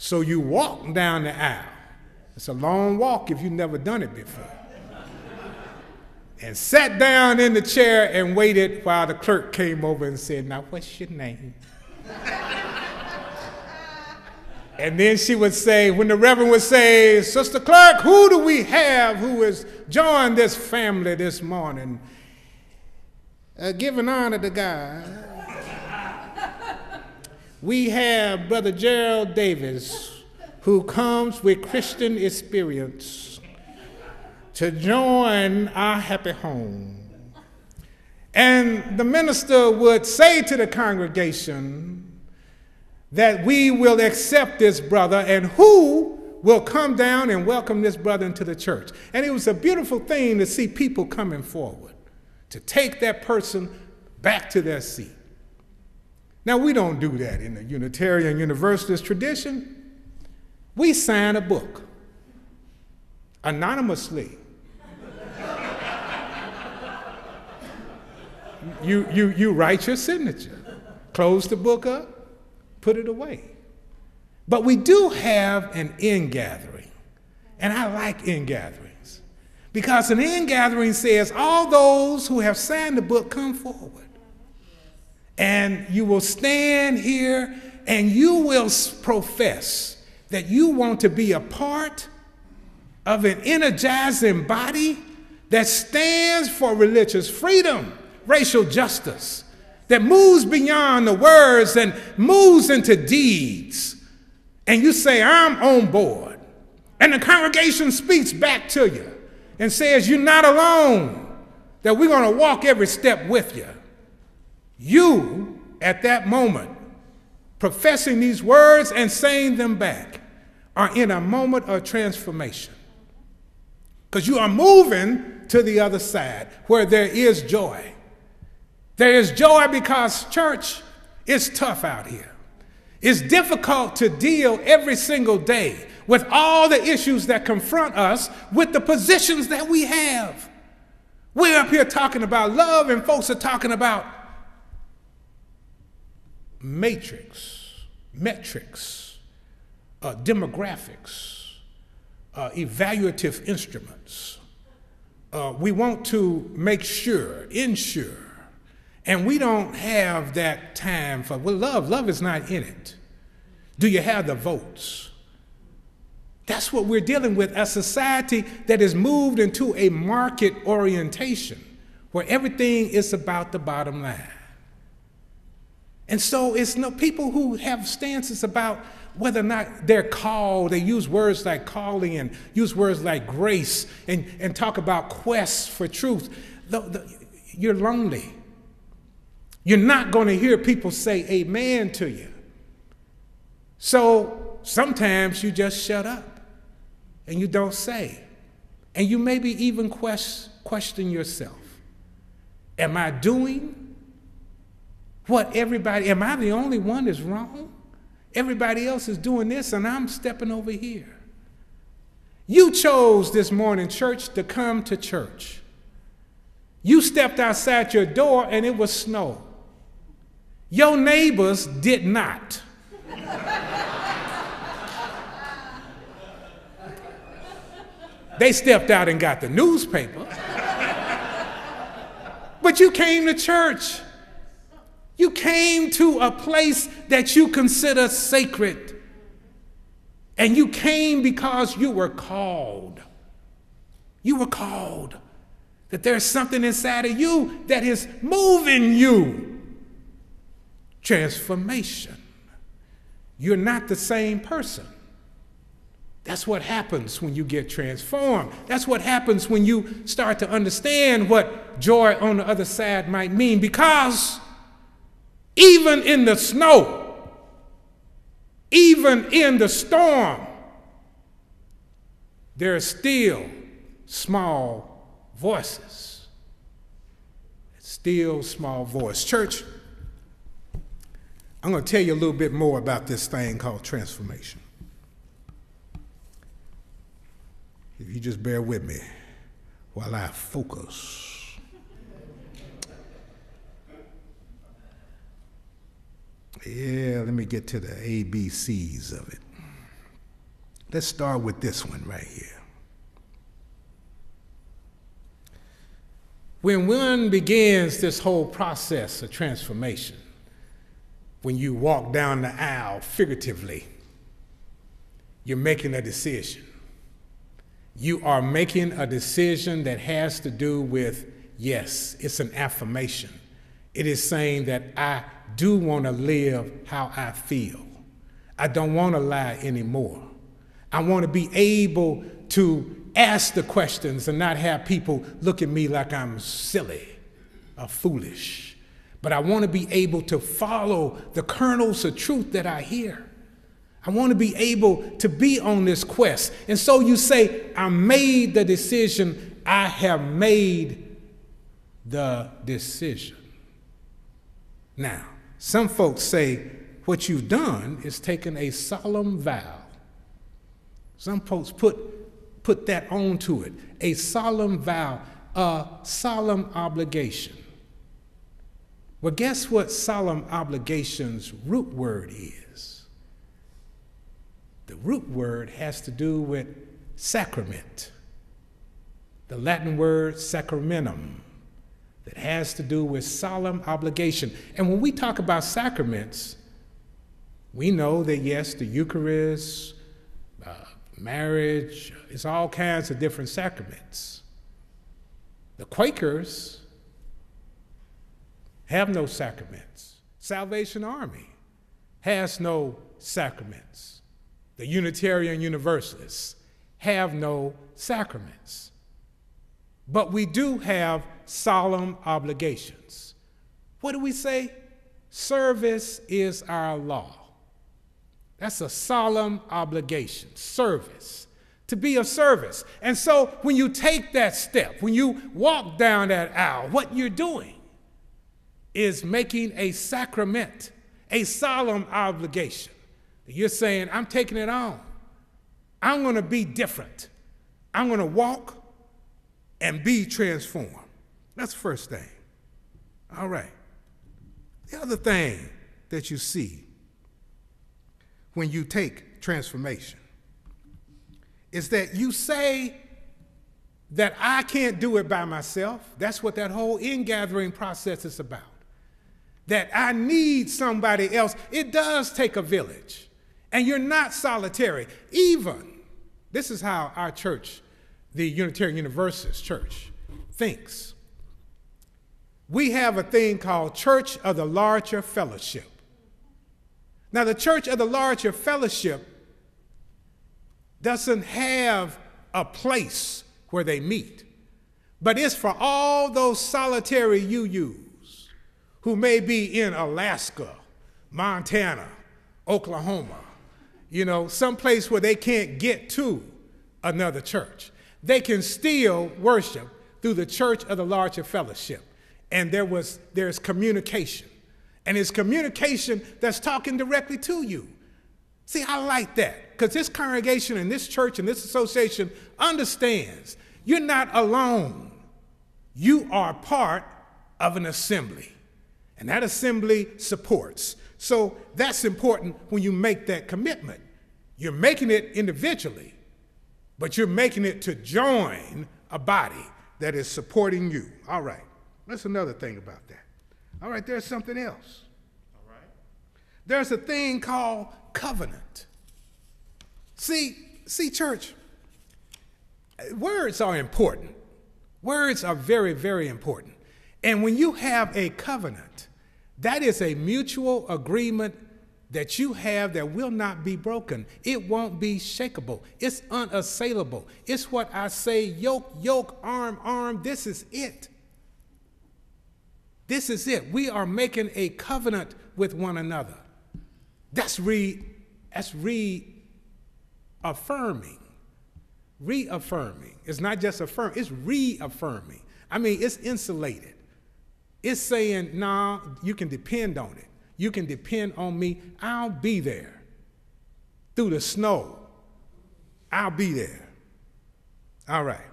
So you walk down the aisle. It's a long walk if you've never done it before. And sat down in the chair and waited while the clerk came over and said, "Now, what's your name?" And then she would say, when the reverend would say, "Sister Clerk, who do we have who has joined this family this morning?" Giving honor to God, we have Brother Gerald Davis, who comes with Christian experience to join our happy home. And the minister would say to the congregation that we will accept this brother and who will come down and welcome this brother into the church. And it was a beautiful thing to see people coming forward to take that person back to their seat. Now, we don't do that in the Unitarian Universalist tradition. We sign a book anonymously. You write your signature, close the book up, put it away. But we do have an ingathering, and I like ingatherings, because an ingathering says all those who have signed the book come forward. And you will stand here and you will profess that you want to be a part of an energizing body that stands for religious freedom, racial justice, that moves beyond the words and moves into deeds. And you say, "I'm on board." And the congregation speaks back to you and says, "You're not alone, that we're going to walk every step with you." You, at that moment, professing these words and saying them back, are in a moment of transformation. Because you are moving to the other side where there is joy. There is joy because, church, it's tough out here. It's difficult to deal every single day with all the issues that confront us with the positions that we have. We're up here talking about love, and folks are talking about metrics, demographics, evaluative instruments. We want to make sure, ensure, and we don't have that time for, well, love is not in it. Do you have the votes? That's what we're dealing with, a society that has moved into a market orientation where everything is about the bottom line. And so it's no people who have stances about whether or not they're called. They use words like calling and use words like grace and talk about quests for truth. You're lonely. You're not going to hear people say amen to you. So sometimes you just shut up and you don't say. And you maybe even question yourself. Am I doing what everybody, am I the only one that's wrong? Everybody else is doing this and I'm stepping over here. You chose this morning, church, to come to church. You stepped outside your door and it was snow. Your neighbors did not. They stepped out and got the newspaper. But you came to church. You came to a place that you consider sacred. And you came because you were called. You were called. That there's something inside of you that is moving you. Transformation. You're not the same person. That's what happens when you get transformed. That's what happens when you start to understand what joy on the other side might mean. Because even in the snow, even in the storm, there are still small voices. Still small voice. Church, I'm going to tell you a little bit more about this thing called transformation. If you just bear with me while I focus. Yeah, let me get to the ABCs of it. Let's start with this one right here. When one begins this whole process of transformation, when you walk down the aisle figuratively, you're making a decision. You are making a decision that has to do with, yes, it's an affirmation. It is saying that I do want to live how I feel. I don't want to lie anymore. I want to be able to ask the questions and not have people look at me like I'm silly or foolish. But I want to be able to follow the kernels of truth that I hear. I want to be able to be on this quest. And so you say, I made the decision. I have made the decision. Now, some folks say what you've done is taken a solemn vow. Some folks put that onto it, a solemn vow, a solemn obligation. Well, guess what solemn obligation's root word is? The root word has to do with sacrament, the Latin word sacramentum, that has to do with solemn obligation. And when we talk about sacraments, we know that, yes, the Eucharist, marriage, it's all kinds of different sacraments. The Quakers have no sacraments. Salvation Army has no sacraments. The Unitarian Universalists have no sacraments. But we do have solemn obligations. What do we say? Service is our law. That's a solemn obligation, service, to be of service. And so when you take that step, when you walk down that aisle, what you're doing is making a sacrament, a solemn obligation. You're saying, I'm taking it on. I'm going to be different. I'm going to walk and be transformed. That's the first thing. All right. The other thing that you see when you take transformation is that you say that I can't do it by myself. That's what that whole ingathering process is about. That I need somebody else. It does take a village. And you're not solitary. Even, this is how our church, the Unitarian Universalist Church, thinks. We have a thing called Church of the Larger Fellowship. Now, the Church of the Larger Fellowship doesn't have a place where they meet, but it's for all those solitary UUs who may be in Alaska, Montana, Oklahoma, someplace where they can't get to another church. They can still worship through the Church of the Larger Fellowship. And there's communication. And it's communication that's talking directly to you. See, I like that, because this congregation and this church and this association understands you're not alone. You are part of an assembly, and that assembly supports. So that's important when you make that commitment. You're making it individually, but you're making it to join a body that is supporting you. All right, that's another thing about that. All right, there's something else. All right. There's a thing called covenant. See, church, words are important. Words are very, very important. And when you have a covenant, that is a mutual agreement that you have that will not be broken. It won't be shakeable. It's unassailable. It's what I say, yoke, yoke, arm, arm. This is it. This is it. We are making a covenant with one another. That's reaffirming. Reaffirming. It's not just affirming, it's reaffirming. I mean, it's insulated. It's saying, nah, you can depend on it. You can depend on me. I'll be there. Through the snow, I'll be there. All right.